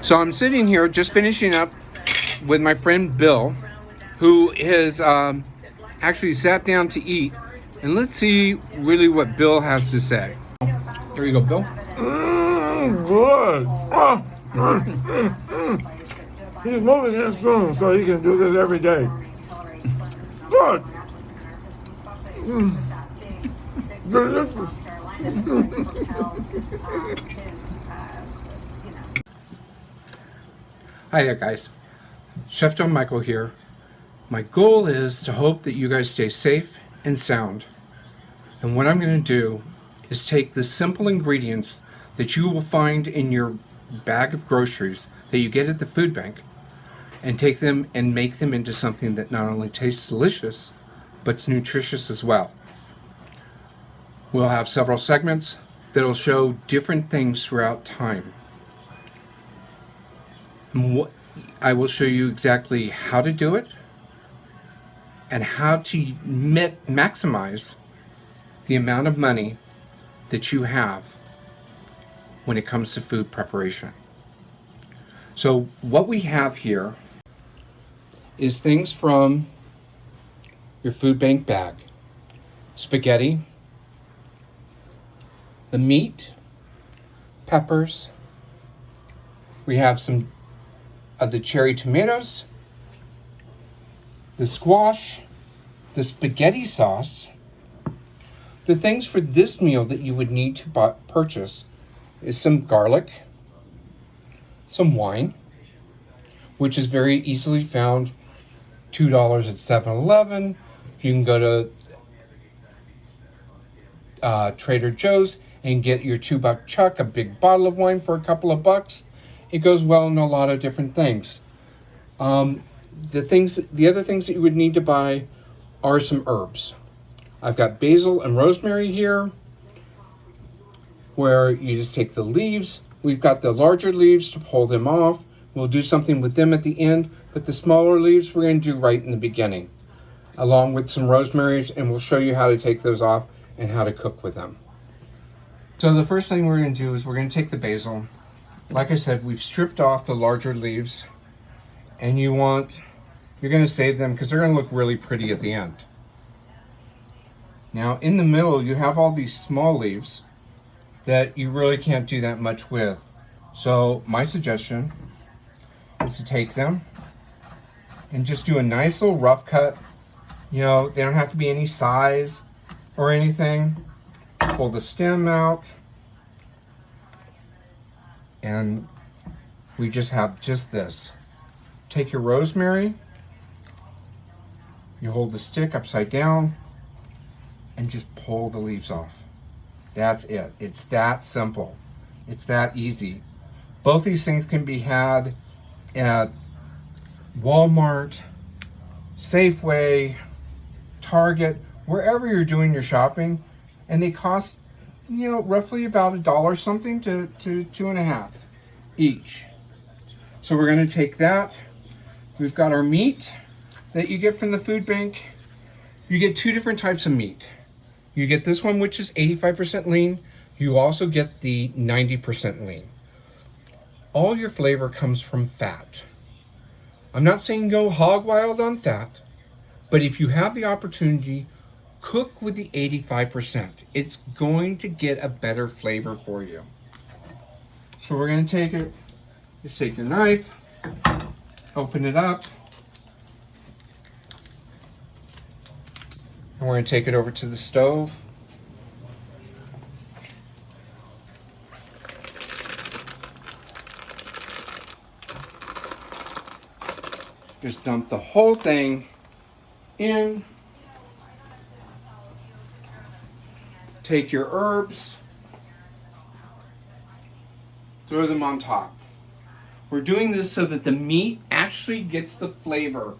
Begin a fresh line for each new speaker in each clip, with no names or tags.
So I'm sitting here just finishing up with my friend Bill, who has actually sat down to eat. And let's see really what Bill has to say. Here you go, Bill.
Good. He's moving in soon, so he can do this every day. Good. Delicious.
Hi there, guys. Chef John Michael here. My goal is to hope that you guys stay safe and sound. And what I'm going to do is take the simple ingredients that you will find in your bag of groceries that you get at the food bank and take them and make them into something that not only tastes delicious, but it's nutritious as well. We'll have several segments that'll show different things throughout time. And I will show you exactly how to do it and how to maximize the amount of money that you have when it comes to food preparation. So what we have here is things from your food bank bag. Spaghetti, the meat, peppers. We have some of the cherry tomatoes, the squash, the spaghetti sauce. The things for this meal that you would need to purchase is some garlic, some wine, which is very easily found, $2 at 7-Eleven. You can go to Trader Joe's and get your $2 chuck, a big bottle of wine for a couple of bucks. It goes well in a lot of different things. The other things that you would need to buy are some herbs. I've got basil and rosemary here, where you just take the leaves. We've got the larger leaves to pull them off. We'll do something with them at the end, but the smaller leaves we're going to do right in the beginning, along with some rosemaries, and we'll show you how to take those off and how to cook with them. So the first thing we're going to do is we're going to take the basil. Like I said, we've stripped off the larger leaves, and you're going to save them because they're going to look really pretty at the end. Now in the middle you have all these small leaves that you really can't do that much with. So my suggestion is to take them and just do a nice little rough cut. They don't have to be any size or anything. Pull the stem out, and we just have just this. Take your rosemary, you hold the stick upside down, and just pull the leaves off. That's it. It's that simple. It's that easy. Both these things can be had at Walmart, Safeway, Target, wherever you're doing your shopping, and they cost, roughly about $1 something to $2.50 each. So we're going to take that. We've got our meat that you get from the food bank. You get two different types of meat. You get this one, which is 85% lean. You also get the 90% lean. All your flavor comes from fat. I'm not saying go hog wild on fat, but if you have the opportunity, cook with the 85%. It's going to get a better flavor for you. So we're going to take it. Just take your knife, open it up, and we're going to take it over to the stove. Just dump the whole thing in. Take your herbs, throw them on top. We're doing this so that the meat actually gets the flavor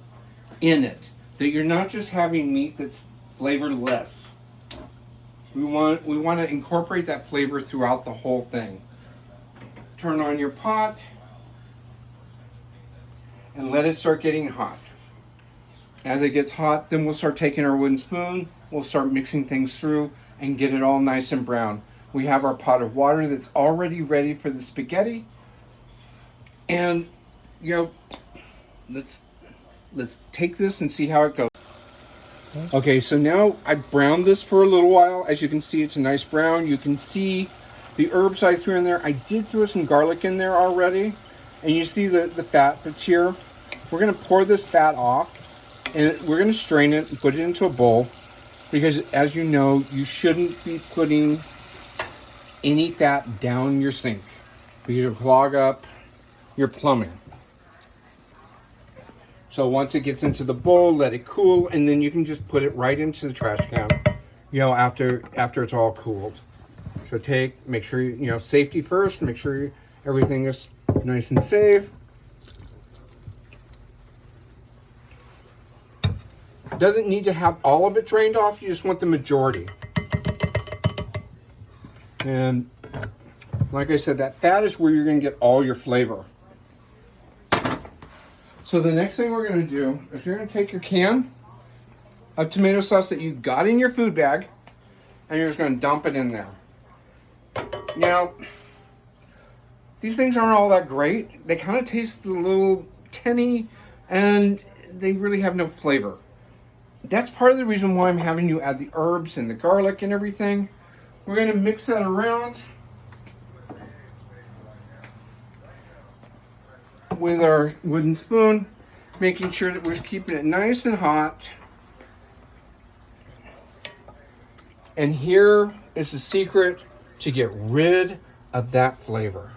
in it. That you're not just having meat that's flavorless. We want to incorporate that flavor throughout the whole thing. Turn on your pot and let it start getting hot. As it gets hot, then we'll start taking our wooden spoon, we'll start mixing things through and get it all nice and brown. We have our pot of water that's already ready for the spaghetti. And you know, let's take this and see how it goes. Okay, so now I browned this for a little while. As you can see, it's a nice brown. You can see the herbs I threw in there. I did throw some garlic in there already. And you see the fat that's here. We're going to pour this fat off, and we're going to strain it and put it into a bowl, because as you know, you shouldn't be putting any fat down your sink, because it'll clog up your plumbing. So once it gets into the bowl, let it cool, and then you can just put it right into the trash can, you know, after it's all cooled. So make sure, you know, safety first, make sure everything is nice and safe. Doesn't need to have all of it drained off, you just want the majority. And like I said, that fat is where you're going to get all your flavor. So the next thing we're going to do is you're going to take your can of tomato sauce that you got in your food bag, and you're just going to dump it in there. Now, these things aren't all that great. They kind of taste a little tinny, and they really have no flavor. That's part of the reason why I'm having you add the herbs and the garlic and everything. We're going to mix that around with our wooden spoon, making sure that we're keeping it nice and hot. And here is the secret to get rid of that flavor.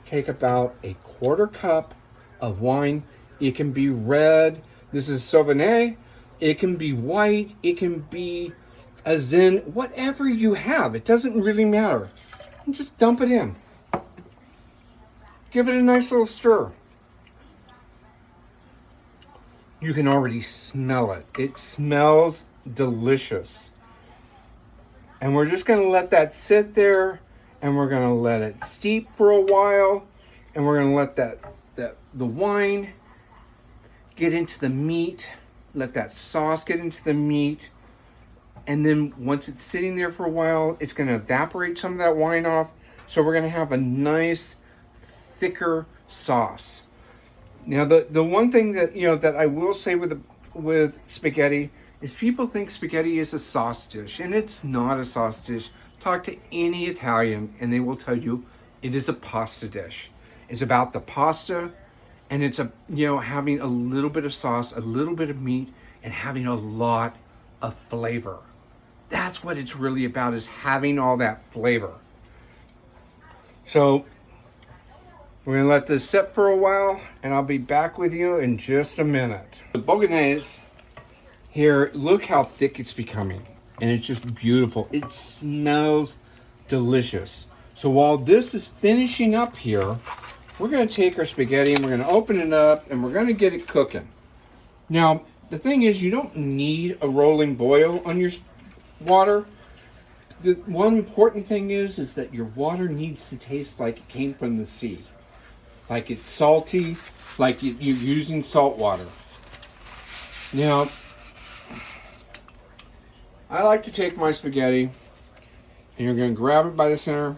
Take about a quarter cup of wine. It can be red. This is Sauvignon. It can be white. It can be a Zin. Whatever you have. It doesn't really matter. And just dump it in. Give it a nice little stir. You can already smell it. It smells delicious. And we're just going to let that sit there, and we're going to let it steep for a while, and we're going to let the wine get into the meat, let that sauce get into the meat, and then once it's sitting there for a while, it's going to evaporate some of that wine off, so we're going to have a nice, thicker sauce. Now, the one thing that, you know, that I will say with spaghetti is people think spaghetti is a sauce dish, and it's not a sauce dish. Talk to any Italian, and they will tell you it is a pasta dish. It's about the pasta, and it's having a little bit of sauce, a little bit of meat, and having a lot of flavor. That's what it's really about, is having all that flavor. So we're going to let this sit for a while, and I'll be back with you in just a minute. The Bolognese here, look how thick it's becoming, and it's just beautiful. It smells delicious. So while this is finishing up here, we're going to take our spaghetti and we're going to open it up, and we're going to get it cooking. Now, the thing is, you don't need a rolling boil on your water. The one important thing is that your water needs to taste like it came from the sea. Like it's salty, like you're using salt water. Now, I like to take my spaghetti, and you're going to grab it by the center,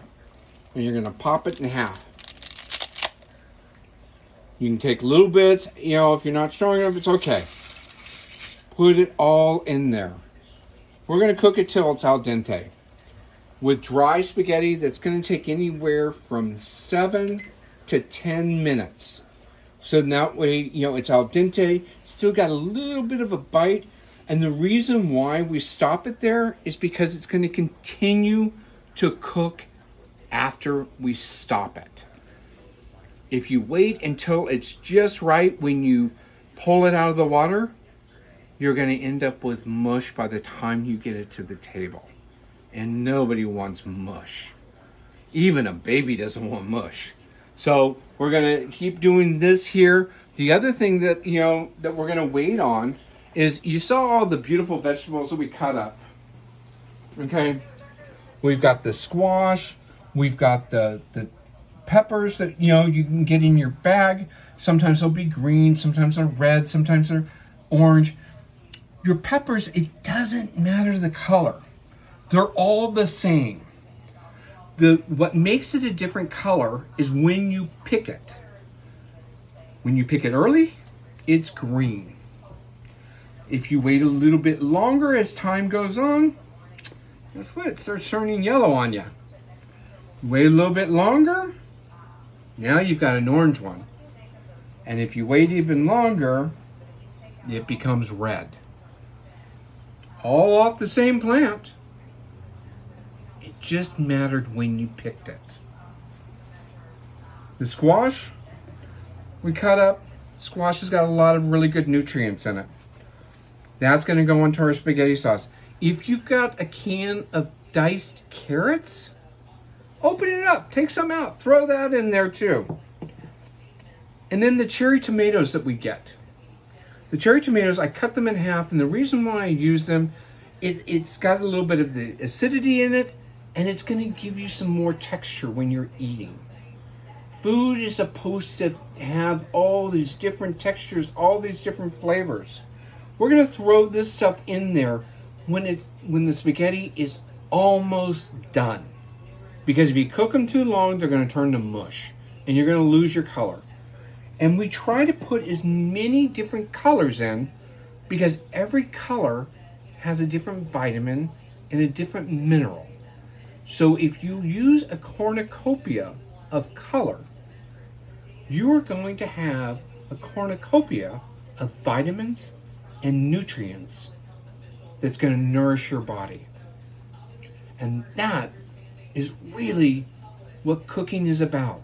and you're going to pop it in half. You can take little bits, if you're not strong enough, it's okay. Put it all in there. We're going to cook it till it's al dente. With dry spaghetti, that's going to take anywhere from 7 to 10 minutes. So that way, it's al dente, still got a little bit of a bite. And the reason why we stop it there is because it's going to continue to cook after we stop it. If you wait until it's just right when you pull it out of the water, you're going to end up with mush by the time you get it to the table. And nobody wants mush. Even a baby doesn't want mush. So we're going to keep doing this here. The other thing that, that we're going to wait on is, you saw all the beautiful vegetables that we cut up. Okay? We've got the squash. We've got the peppers that, you can get in your bag. Sometimes they'll be green. Sometimes they're red. Sometimes they're orange. Your peppers, it doesn't matter the color. They're all the same. What makes it a different color is when you pick it. When you pick it early, it's green. If you wait a little bit longer as time goes on, guess what? It starts turning yellow on you. Wait a little bit longer, now you've got an orange one. And if you wait even longer, it becomes red. All off the same plant. It just mattered when you picked it. The squash we cut up. Squash has got a lot of really good nutrients in it. That's going to go into our spaghetti sauce. If you've got a can of diced carrots, open it up, take some out, throw that in there too. And then the cherry tomatoes that we get. The cherry tomatoes, I cut them in half, and the reason why I use them, it's got a little bit of the acidity in it, and it's going to give you some more texture when you're eating. Food is supposed to have all these different textures, all these different flavors. We're going to throw this stuff in there when the spaghetti is almost done. Because if you cook them too long, they're going to turn to mush, and you're going to lose your color. And we try to put as many different colors in because every color has a different vitamin and a different mineral. So if you use a cornucopia of color, you are going to have a cornucopia of vitamins and nutrients that's going to nourish your body. And that is really what cooking is about.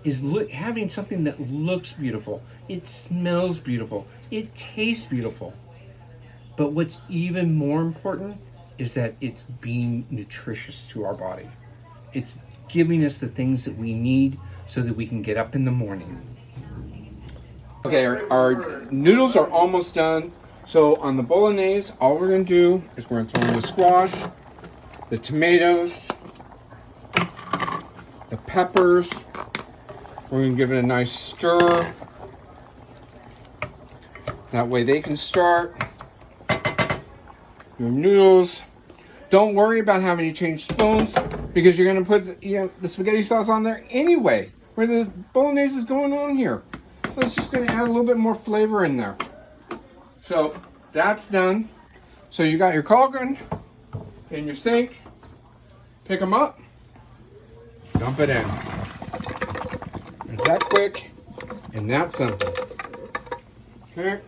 Is having something that looks beautiful, it smells beautiful, it tastes beautiful. But what's even more important is that it's being nutritious to our body. It's giving us the things that we need so that we can get up in the morning. Okay, our noodles are almost done. So on the Bolognese, all we're going to do is we're going to throw in the squash, the tomatoes, the peppers. We're going to give it a nice stir. That way they can start. Your noodles. Don't worry about having to change spoons because you're going to put the spaghetti sauce on there anyway. Where the Bolognese is going on here. So it's just going to add a little bit more flavor in there. So that's done. So you got your cauldron in your sink. Pick them up. Dump it in. It's that quick and that simple. Okay.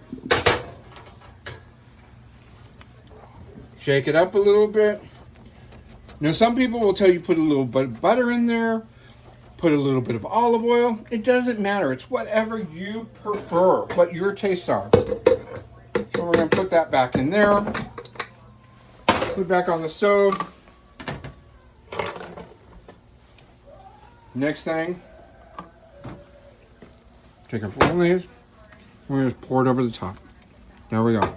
Shake it up a little bit. Now some people will tell you put a little bit of butter in there, put a little bit of olive oil. It doesn't matter. It's whatever you prefer, what your tastes are. So we're going to put that back in there. Put it back on the stove. Next thing, take our Bolognese. We're going to just pour it over the top. There we go.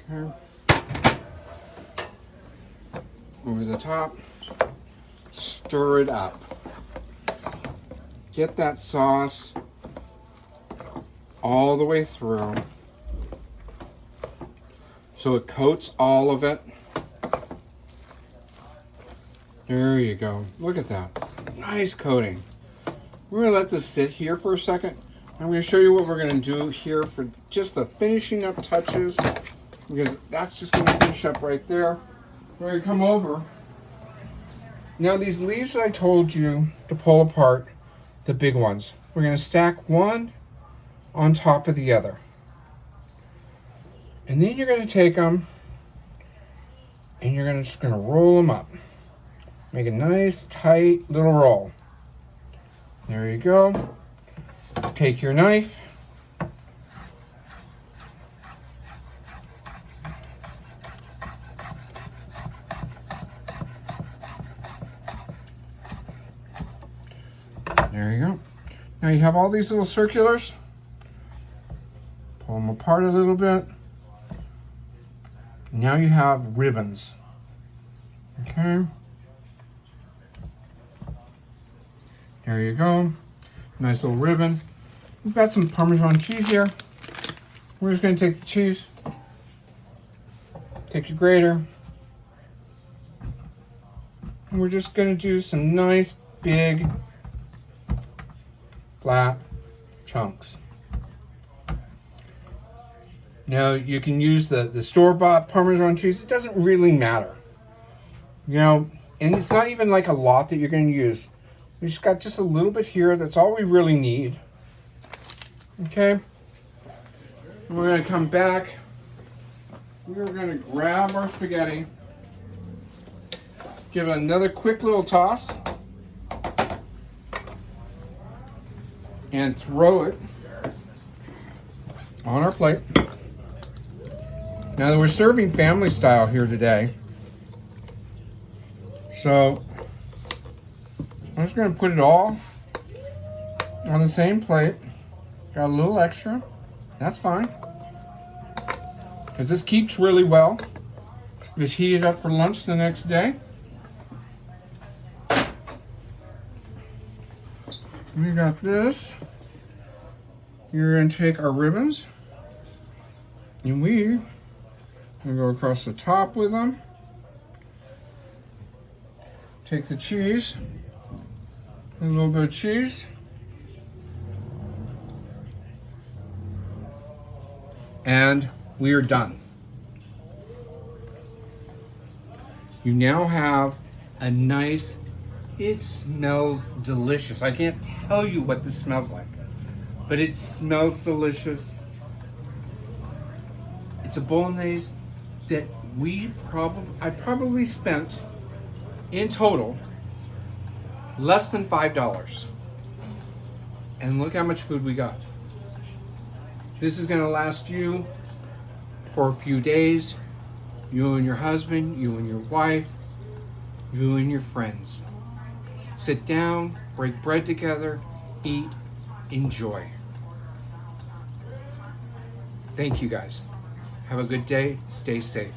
Okay. Over the top. Stir it up. Get that sauce all the way through so it coats all of it. There you go. Look at that. Nice coating. We're going to let this sit here for a second. I'm going to show you what we're going to do here for just the finishing up touches, because that's just going to finish up right there. We're going to come over. Now these leaves that I told you to pull apart, the big ones, we're going to stack one on top of the other. And then you're going to take them and you're just going to roll them up. Make a nice, tight little roll. There you go. Take your knife. There you go. Now you have all these little circulars. Pull them apart a little bit. Now you have ribbons. Okay. There you go. Nice little ribbon. We've got some Parmesan cheese here. We're just going to take the cheese. Take your grater. And we're just going to do some nice big flat chunks. Now you can use the store-bought Parmesan cheese. It doesn't really matter. You know, and it's not even like a lot that you're going to use. We just got just a little bit here. That's all we really need. Okay. And we're going to come back. We're going to grab our spaghetti. Give it another quick little toss. And throw it on our plate. Now we're serving family style here today. So I'm just going to put it all on the same plate. Got a little extra. That's fine. Because this keeps really well. Just heat it up for lunch the next day. We got this. You're going to take our ribbons. And we're going to go across the top with them. Take the cheese. A little bit of cheese. And we are done. You now have a nice, it smells delicious. I can't tell you what this smells like, but it smells delicious. It's a Bolognese that I probably spent in total less than $5. And look how much food we got. This is gonna last you for a few days. You and your husband, you and your wife, you and your friends. Sit down, break bread together, eat, enjoy. Thank you guys. Have a good day. Stay safe.